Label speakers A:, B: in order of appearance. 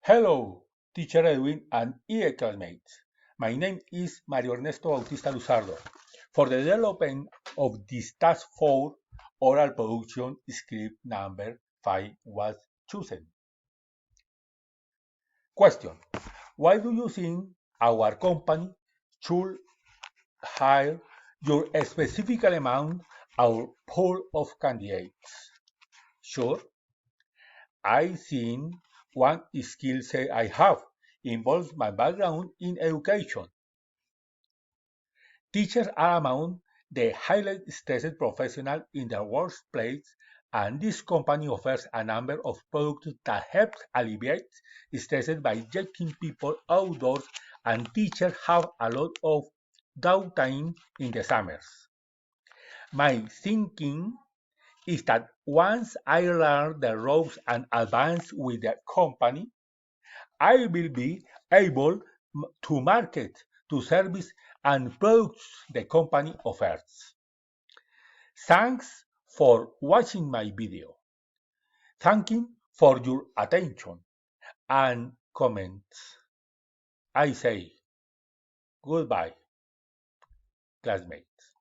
A: Hello, Teacher Edwin and EA classmates. My name is Mario Ernesto Bautista Luzardo. For the development of this Task 4 oral production, script number 5 was chosen. Question: why do you think our company should hire your specific amount our pool of candidates? Sure, I think one skill set I have involves my background in education. Teachers are among the highly stressed professionals in their workplace, and this company offers a number of products that help alleviate stress by getting people outdoors, and teachers have a lot of downtime in the summers. My thinking is that once I learn the ropes and advance with the company, I will be able to market to service and products the company offers. Thanks for watching my video. Thank you for your attention and comments. I say goodbye, classmates.